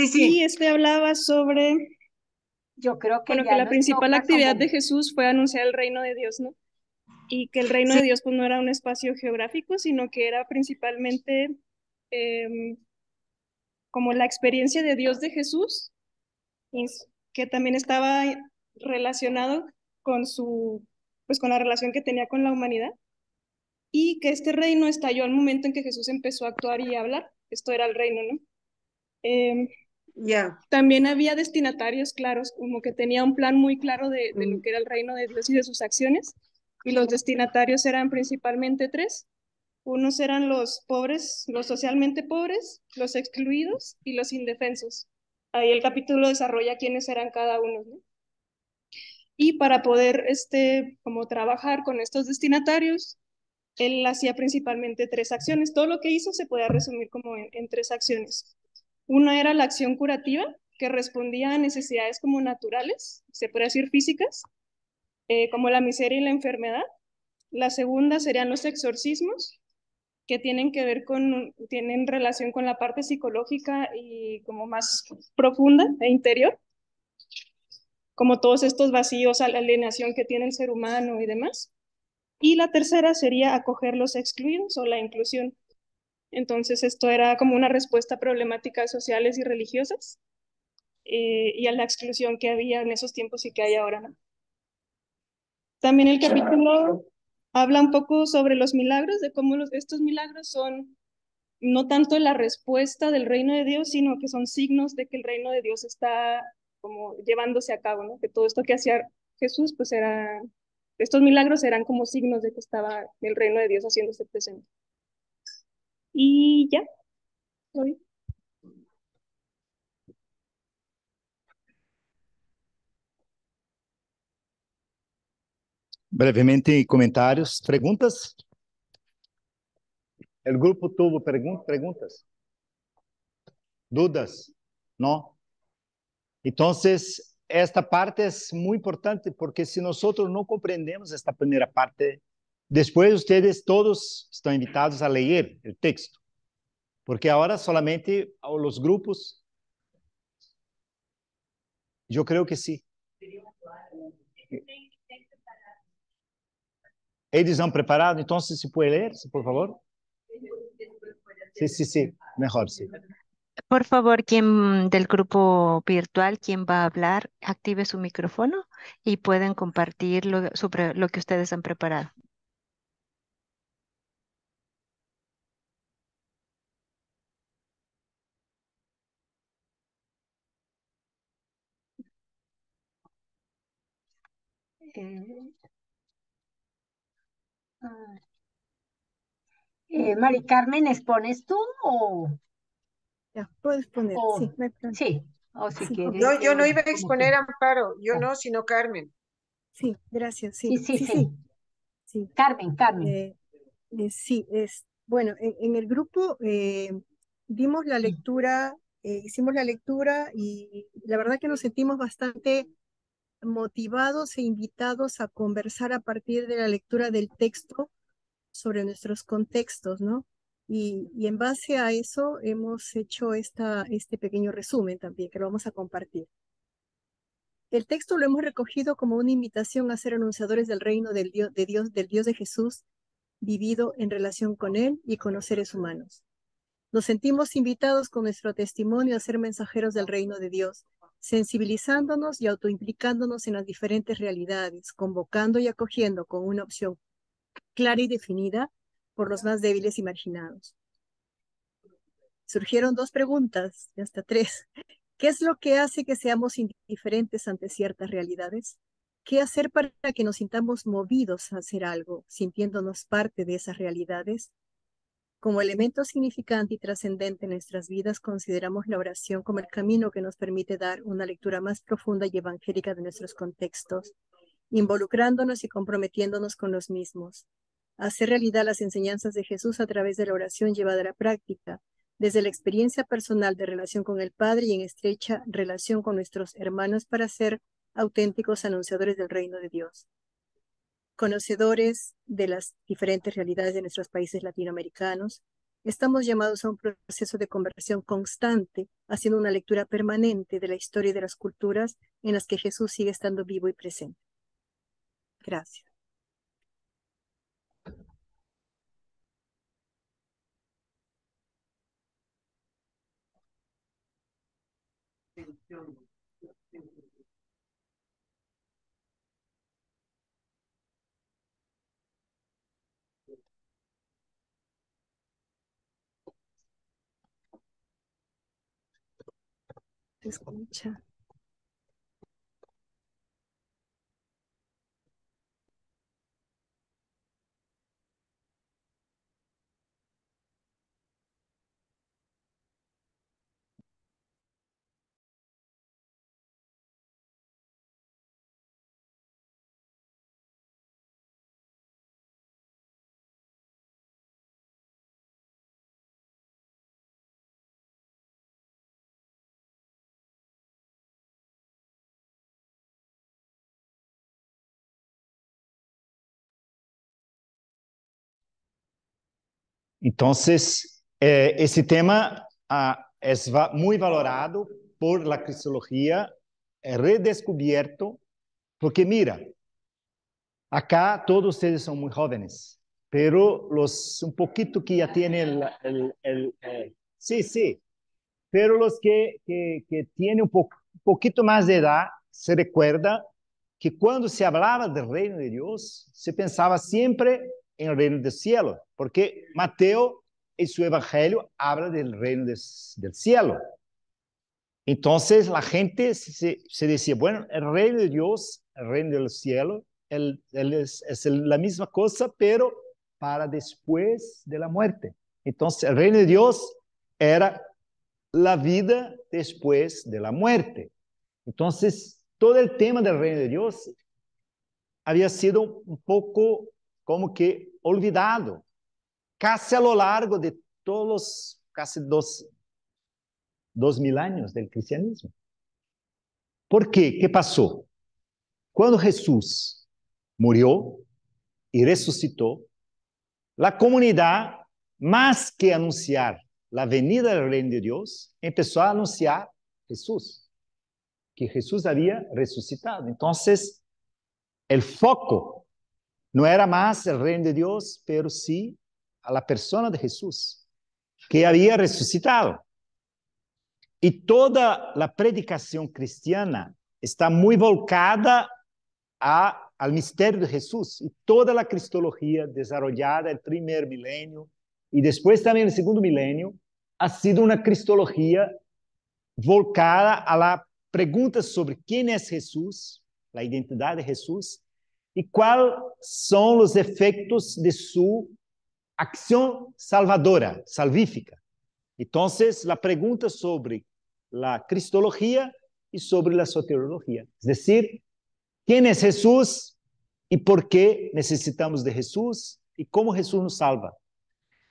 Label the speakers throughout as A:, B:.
A: Sí,
B: Y
A: sí,
B: hablaba sobre,
A: yo creo que
B: bueno, que
A: ya
B: la
A: nos
B: principal
A: toca
B: actividad de
A: como,
B: Jesús fue anunciar el reino de Dios, ¿no? Y que el reino
A: sí,
B: de Dios pues no era un espacio geográfico, sino que era principalmente como la experiencia de Dios de Jesús, que también estaba relacionado con pues con la relación que tenía con la humanidad, y que este reino estalló al momento en que Jesús empezó a actuar y a hablar. Esto era el reino, ¿no? Eh,
A: ya.
B: También había destinatarios claros, como que tenía un plan muy claro de lo
A: Mm.
B: que era el reino de Dios y de sus acciones, y los destinatarios eran principalmente tres. Unos eran los pobres, los socialmente pobres, los excluidos y los indefensos. Ahí el capítulo desarrolla quiénes eran cada uno, ¿no? Y para poder, como trabajar con estos destinatarios, él hacía principalmente tres acciones. Todo lo que hizo se puede resumir como en tres acciones. Una era la acción curativa, que respondía a necesidades como naturales, se puede decir físicas, como la miseria y la enfermedad. La segunda serían los exorcismos, que tienen que ver tienen relación con la parte psicológica y como más profunda e interior, como todos estos vacíos, la alienación que tiene el ser humano y demás. Y la tercera sería acoger los excluidos o la inclusión. Entonces esto era como una respuesta a problemáticas sociales y religiosas, y a la exclusión que había en esos tiempos y que hay ahora, ¿no? También el capítulo habla un poco sobre los milagros, de cómo estos milagros son no tanto la respuesta del reino de Dios, sino que son signos de que el reino de Dios está como llevándose a cabo, ¿no? Que todo esto que hacía Jesús, pues estos milagros eran como signos de que estaba el reino de Dios haciéndose presente. Y ya, hoy.
C: Brevemente, comentários, perguntas? O grupo tuvo perguntas? Dudas? Não? Então, esta parte é muito importante porque se nós não compreendemos esta primeira parte, depois vocês todos estão invitados a ler o texto, porque agora solamente os grupos, eu creio que sim. Eles han preparado, então se pode ler, por favor? Sim, sim, sim, melhor, sim.
D: Por favor, quien del grupo virtual, quien va a hablar, active su micrófono y pueden compartir sobre lo que ustedes han preparado.
A: Eh, ah, Mari Carmen, ¿expones tú
E: Ya, puedes poner,
A: o
E: sí, no hay problema.
A: sí? O si
E: Sí,
A: quieres,
F: No, yo no iba a
A: como tú.
F: exponer a Amparo, yo
A: Ya.
F: no, sino Carmen.
E: sí, gracias,
A: Sí,
E: sí,
A: sí,
E: sí,
A: sí.
E: sí, sí.
A: Carmen, Carmen.
E: Eh, sí, bueno, en el grupo dimos la lectura, hicimos la lectura y la verdad que nos sentimos bastante motivados e invitados a conversar a partir de la lectura del texto sobre nuestros contextos, ¿no? Y en base a eso hemos hecho este pequeño resumen también, que lo vamos a compartir. El texto lo hemos recogido como una invitación a ser anunciadores del reino del Dios de Jesús, vivido en relación con Él y con los seres humanos. Nos sentimos invitados con nuestro testimonio a ser mensajeros del reino de Dios, sensibilizándonos y autoimplicándonos en las diferentes realidades, convocando y acogiendo con una opción clara y definida por los más débiles y marginados. Surgieron dos preguntas, y hasta tres. ¿Qué es lo que hace que seamos indiferentes ante ciertas realidades? ¿Qué hacer para que nos sintamos movidos a hacer algo, sintiéndonos parte de esas realidades? Como elemento significante y trascendente en nuestras vidas, consideramos la oración como el camino que nos permite dar una lectura más profunda y evangélica de nuestros contextos, involucrándonos y comprometiéndonos con los mismos. Hacer realidad las enseñanzas de Jesús a través de la oración llevada a la práctica, desde la experiencia personal de relación con el Padre y en estrecha relación con nuestros hermanos para ser auténticos anunciadores del reino de Dios. Conocedores de las diferentes realidades de nuestros países latinoamericanos, estamos llamados a un proceso de conversión constante haciendo una lectura permanente de la historia y de las culturas en las que Jesús sigue estando vivo y presente. Gracias. Se escucha.
C: Entonces, ese tema es muy valorado por la cristología, redescubierto, porque mira, acá todos ustedes son muy jóvenes, pero los un poquito que ya tienen sí, sí, pero los que tienen un poquito más de edad, se recuerda que cuando se hablaba del reino de Dios, se pensaba siempre en el reino del cielo, porque Mateo en su evangelio habla del reino del cielo. Entonces la gente se decía, bueno, el reino de Dios, el reino del cielo, es la misma cosa, pero para después de la muerte. Entonces el reino de Dios era la vida después de la muerte. Entonces, todo el tema del reino de Dios había sido un poco como que olvidado, casi a lo largo de todos los casi 2000 años del cristianismo. ¿Por qué? ¿Qué pasó? Cuando Jesús murió y resucitó, la comunidad, más que anunciar la venida del reino de Dios, empezó a anunciar Jesús, que Jesús había resucitado. Entonces, el foco no era más el reino de Dios, pero sí a la persona de Jesús, que había resucitado. Y toda la predicación cristiana está muy volcada al misterio de Jesús. Y toda la cristología desarrollada el primer milenio y después también el segundo milenio ha sido una cristología volcada a la pregunta sobre quién es Jesús, la identidad de Jesús, y cuáles son los efectos de su acción salvadora, salvífica. Entonces, la pregunta sobre la cristología y sobre la soteriología, es decir, quién es Jesús y por qué necesitamos de Jesús y cómo Jesús nos salva.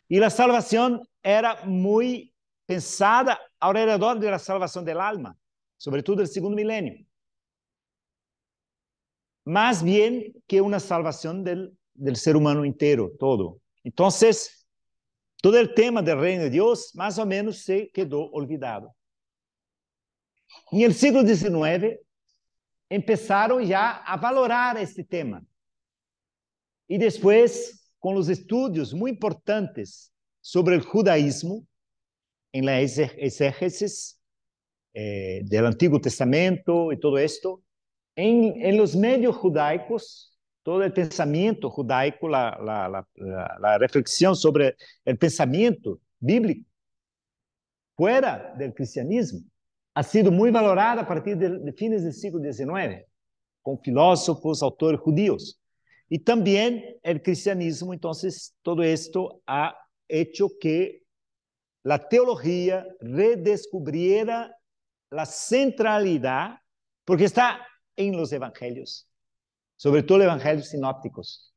C: Y la salvación era muy pensada alrededor de la salvación del alma, sobre todo el segundo milenio, más bien que una salvación del ser humano entero, todo. Entonces, todo el tema del reino de Dios más o menos se quedó olvidado. En el siglo XIX empezaron ya a valorar este tema. Y después, con los estudios muy importantes sobre el judaísmo, en la exégesis del Antiguo Testamento y todo esto, en los medios judaicos, todo el pensamiento judaico, la reflexión sobre el pensamiento bíblico fuera del cristianismo, ha sido muy valorada a partir de fines del siglo XIX, con filósofos, autores judíos. Y también el cristianismo, entonces, todo esto ha hecho que la teología redescubriera la centralidad, porque está en los evangelios, sobre todo los evangelios sinópticos,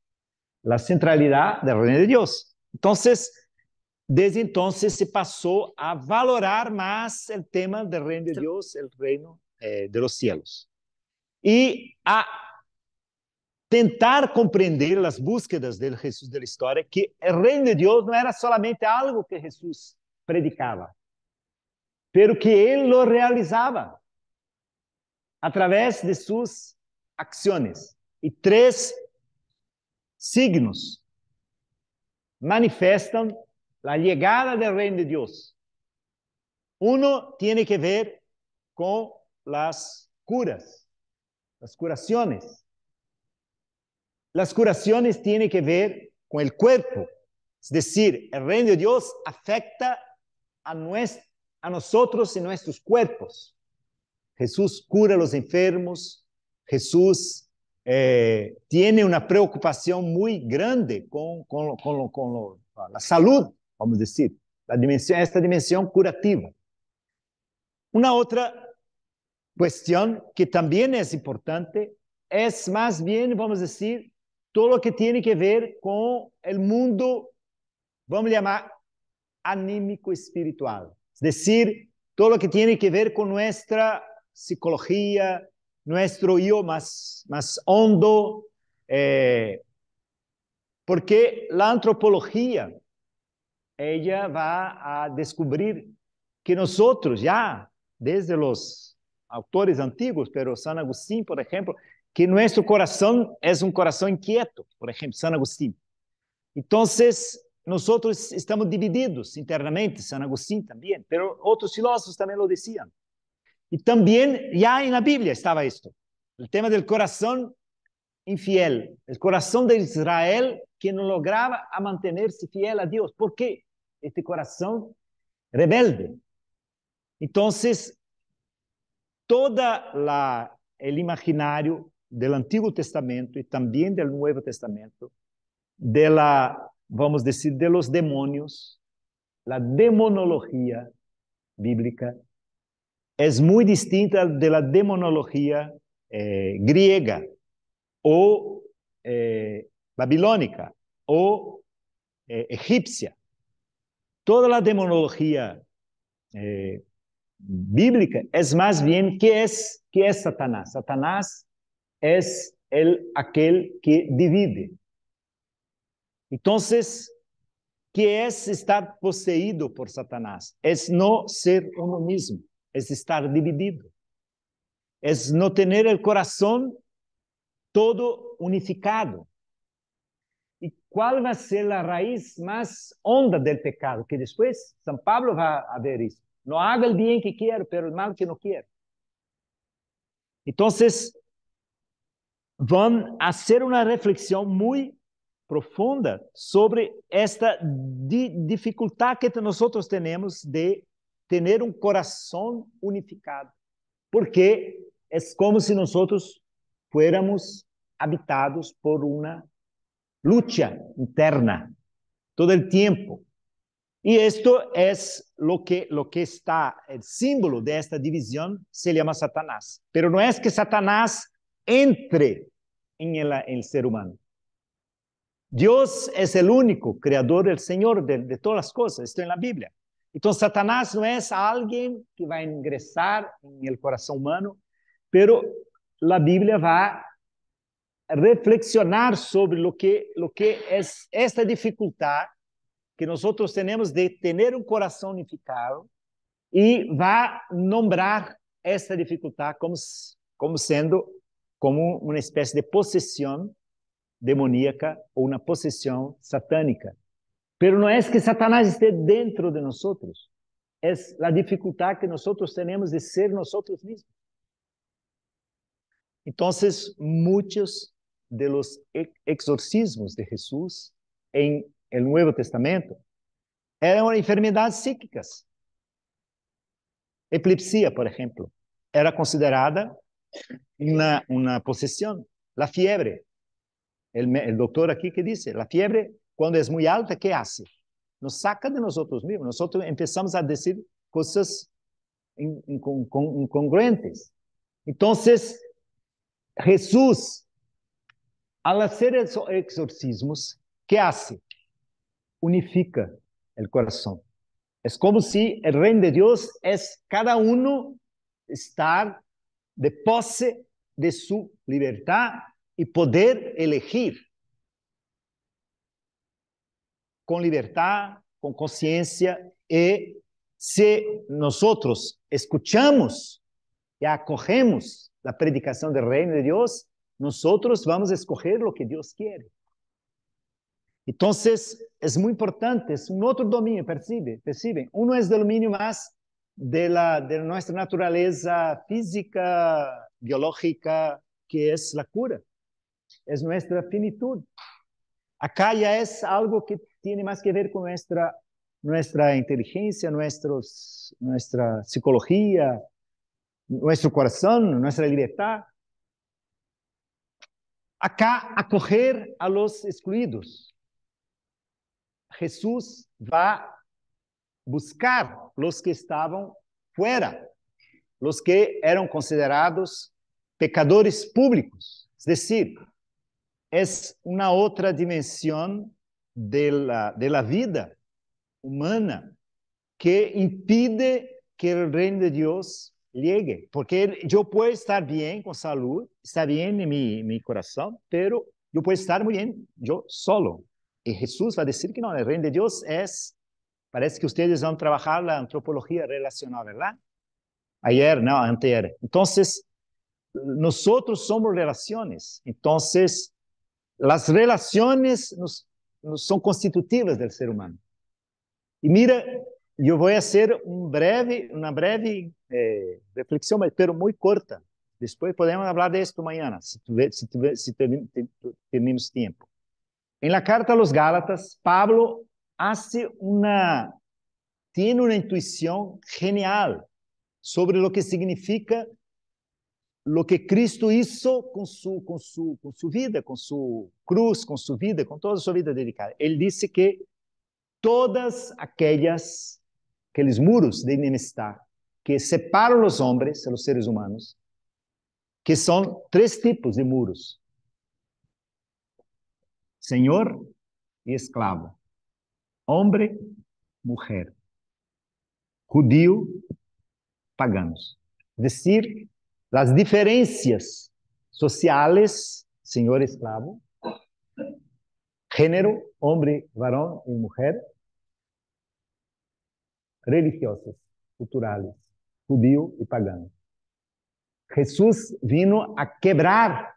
C: la centralidad del reino de Dios. Entonces, desde entonces se pasó a valorar más el tema del reino de Dios, el reino de los cielos, y a tentar comprender las búsquedas del Jesús de la historia, que el reino de Dios no era solamente algo que Jesús predicaba, pero que él lo realizaba a través de sus acciones. Y 3 signos manifestan la llegada del reino de Dios. Uno tiene que ver con las curas, las curaciones. Las curaciones tienen que ver con el cuerpo. Es decir, el reino de Dios afecta a nosotros y nuestros cuerpos. Jesús cura a los enfermos. Jesús tiene una preocupación muy grande con la salud, vamos a decir, esta dimensión curativa. Una otra cuestión que también es importante es más bien, vamos a decir, todo lo que tiene que ver con el mundo, vamos a llamar anímico espiritual. Es decir, todo lo que tiene que ver con nuestra psicología, nuestro yo más hondo, porque la antropología, ella va a descubrir que nosotros ya, desde los autores antiguos, pero San Agustín, por ejemplo, que nuestro corazón es un corazón inquieto, por ejemplo, San Agustín. Entonces, nosotros estamos divididos internamente, San Agustín también, pero otros filósofos también lo decían. Y también ya en la Biblia estaba esto, el tema del corazón infiel, el corazón de Israel que no lograba a mantenerse fiel a Dios. ¿Por qué? Este corazón rebelde. Entonces, todo el imaginario del Antiguo Testamento y también del Nuevo Testamento, vamos a decir, de los demonios, la demonología bíblica, es muy distinta de la demonología griega o babilónica o egipcia. Toda la demonología bíblica es más bien, ¿qué es Satanás? Satanás es aquel que divide. Entonces, ¿qué es estar poseído por Satanás? Es no ser uno mismo, es estar dividido. Es no tener el corazón todo unificado. ¿Y cuál va a ser la raíz más honda del pecado? Que después San Pablo va a ver eso. No haga el bien que quiero, pero el mal que no quiero. Entonces, van a hacer una reflexión muy profunda sobre esta dificultad que nosotros tenemos de tener un corazón unificado. Porque es como si nosotros fuéramos habitados por una lucha interna todo el tiempo. Y esto es lo que está, el símbolo de esta división se llama Satanás. Pero no es que Satanás entre en el ser humano. Dios es el único creador, el Señor de todas las cosas. Esto en la Biblia. Entonces Satanás no es alguien que va a ingresar en el corazón humano, pero la Biblia va a reflexionar sobre lo que es esta dificultad que nosotros tenemos de tener un corazón unificado y va a nombrar esta dificultad como siendo como una especie de posesión demoníaca o una posesión satánica. Pero no es que Satanás esté dentro de nosotros, es la dificultad que nosotros tenemos de ser nosotros mismos. Entonces, muchos de los exorcismos de Jesús en el Nuevo Testamento eran enfermedades psíquicas. Epilepsia, por ejemplo, era considerada una posesión. La fiebre, el doctor aquí que dice, la fiebre cuando es muy alta, ¿qué hace? Nos saca de nosotros mismos. Nosotros empezamos a decir cosas incongruentes. Entonces, Jesús, al hacer esos exorcismos, ¿qué hace? Unifica el corazón. Es como si el reino de Dios es cada uno estar de pose de su libertad y poder elegir con libertad, con conciencia y Si nosotros escuchamos y acogemos la predicación del reino de Dios, nosotros vamos a escoger lo que Dios quiere. Entonces, es muy importante, es un otro dominio, perciben. Uno es el dominio más de nuestra naturaleza física, biológica, que es la cura. Es nuestra finitud. Acá ya es algo que tiene más que ver con nuestra inteligencia, nuestra psicología, nuestro corazón, nuestra libertad. Acá, acoger a los excluidos. Jesús va a buscar los que estaban fuera, los que eran considerados pecadores públicos. Es decir, es una otra dimensión de la vida humana que impide que el reino de Dios llegue. Porque yo puedo estar bien con salud, está bien en mi corazón, pero yo puedo estar muy bien yo solo. Y Jesús va a decir que no, el reino de Dios parece que ustedes van a trabajar la antropología relacional, ¿verdad? Ayer, no, anteayer. Entonces, nosotros somos relaciones. Entonces, las relaciones son constitutivas del ser humano. Y mira, yo voy a hacer una breve reflexión, pero muy corta. Después podemos hablar de esto mañana, si tenemos tiempo. En la carta a los Gálatas, Pablo tiene una intuición genial sobre lo que significa lo que Cristo hizo con su vida, con su cruz, con su vida, con toda su vida dedicada. Él dice que todas aquellos muros de enemistad que separan los hombres, los seres humanos, que son 3 tipos de muros: Señor y esclavo, hombre, mujer, judío, paganos. Es decir, las diferencias sociales, señor, esclavo, género, hombre, varón y mujer, religiosas, culturales, judío y pagano. Jesús vino a quebrar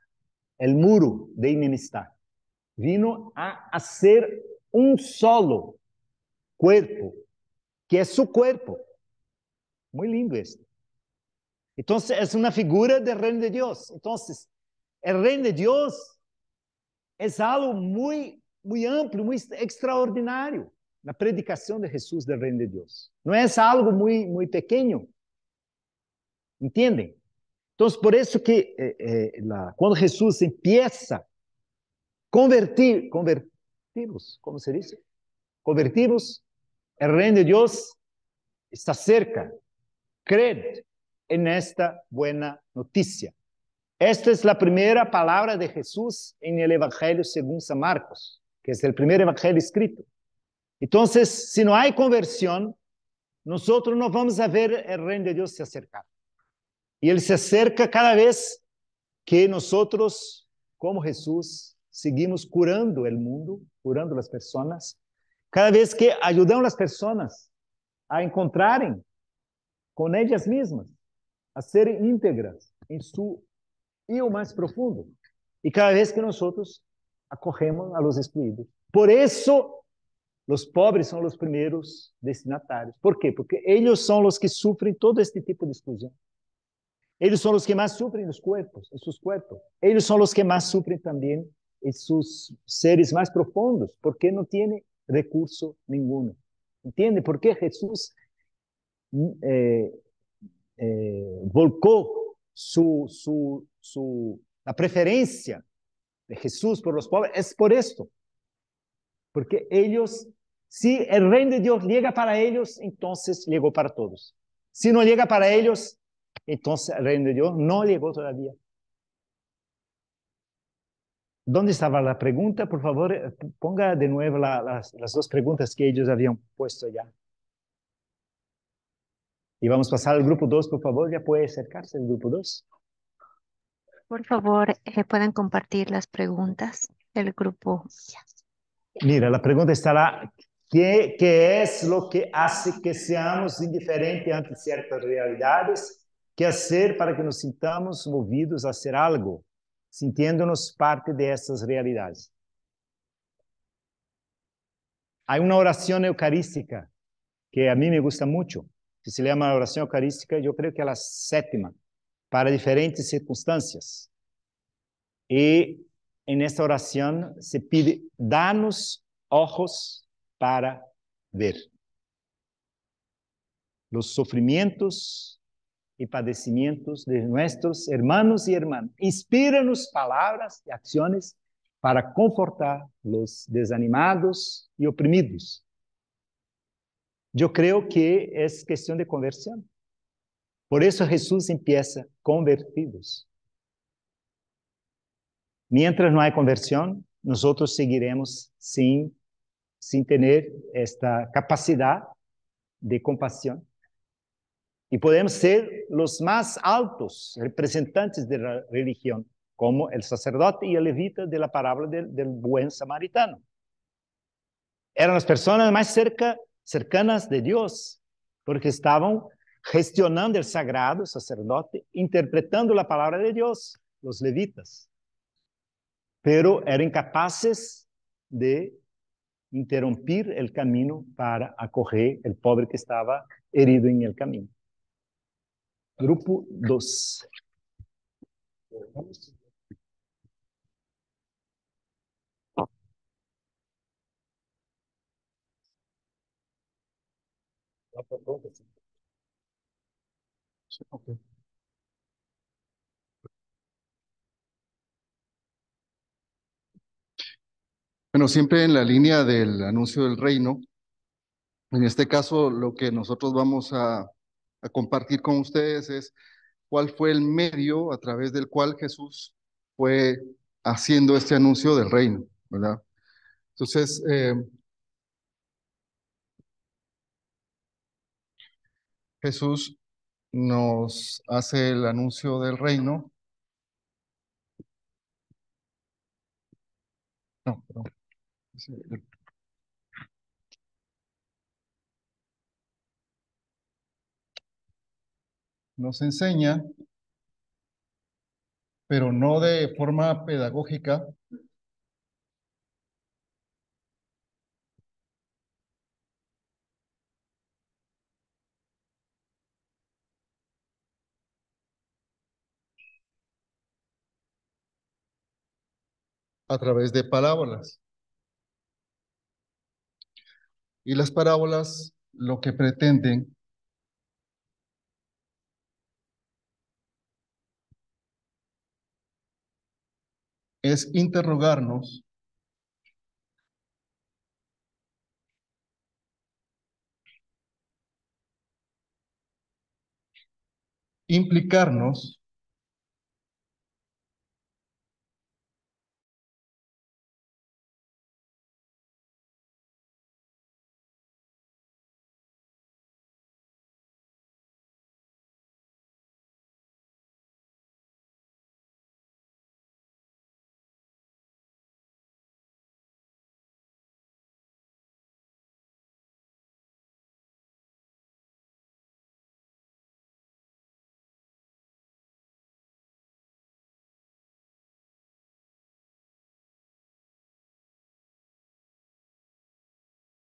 C: el muro de enemistad. Vino a hacer un solo cuerpo, que es su cuerpo. Muy lindo esto. Entonces, es una figura del reino de Dios. Entonces, el reino de Dios es algo muy, muy amplio, muy extraordinario. La predicación de Jesús del reino de Dios. No es algo muy, muy pequeño. ¿Entienden? Entonces, por eso que cuando Jesús empieza a convertirlos, ¿cómo se dice? Convertirlos, el reino de Dios está cerca. Creed en esta buena noticia. Esta es la primera palabra de Jesús en el Evangelio según San Marcos, que es el primer evangelio escrito. Entonces, si no hay conversión, nosotros no vamos a ver el reino de Dios se acercar. Y Él se acerca cada vez que nosotros, como Jesús, seguimos curando el mundo, curando las personas. Cada vez que ayudamos a las personas a encontrarem con ellas mismas, a serem íntegras en su yo más profundo. Y cada vez que nosotros acogemos a los excluidos. Por eso los pobres son los primeros destinatarios. ¿Por qué? Porque ellos son los que sufren todo este tipo de exclusión. Ellos son los que más sufren en sus cuerpos. Ellos son los que más sufren también en sus seres más profundos, porque no tiene recurso ninguno. ¿Entiende? Porque Jesús volcó la preferencia de Jesús por los pobres. Es por esto. Porque ellos, si el reino de Dios llega para ellos, entonces llegó para todos. Si no llega para ellos, entonces el reino de Dios no llegó todavía. ¿Dónde estaba la pregunta? Por favor, ponga de nuevo las 2 preguntas que ellos habían puesto ya. Y vamos a pasar al grupo 2, por favor. Ya puede acercarse el grupo 2.
D: Por favor, pueden compartir las preguntas del grupo.
C: Mira, la pregunta estará: ¿Qué es lo que hace que seamos indiferentes ante ciertas realidades? ¿Qué hacer para que nos sintamos movidos a hacer algo, sintiéndonos parte de esas realidades? Hay una oración eucarística que a mí me gusta mucho, que se llama oración eucarística, yo creo que es la 7ª, para diferentes circunstancias. Y en esta oración se pide, danos ojos para ver los sufrimientos y padecimientos de nuestros hermanos y hermanas. Inspíranos palabras y acciones para confortar los desanimados y oprimidos. Yo creo que es cuestión de conversión. Por eso Jesús empieza convertidos. Mientras no hay conversión, nosotros seguiremos sin tener esta capacidad de compasión. Y podemos ser los más altos representantes de la religión, como el sacerdote y el levita de la parábola del buen samaritano. Eran las personas más cercanas de Dios, porque estaban gestionando el sagrado, el sacerdote, interpretando la palabra de Dios, los levitas. Pero eran incapaces de interrumpir el camino para acoger el pobre que estaba herido en el camino. Grupo 2.
F: Okay. Bueno, siempre en la línea del anuncio del reino, en este caso lo que nosotros vamos a compartir con ustedes es cuál fue el medio a través del cual Jesús fue haciendo este anuncio del reino, ¿verdad? Entonces, Jesús nos hace el anuncio del reino. No, perdón. Nos enseña, pero no de forma pedagógica, a través de parábolas. Y las parábolas lo que pretenden es interrogarnos implicarnos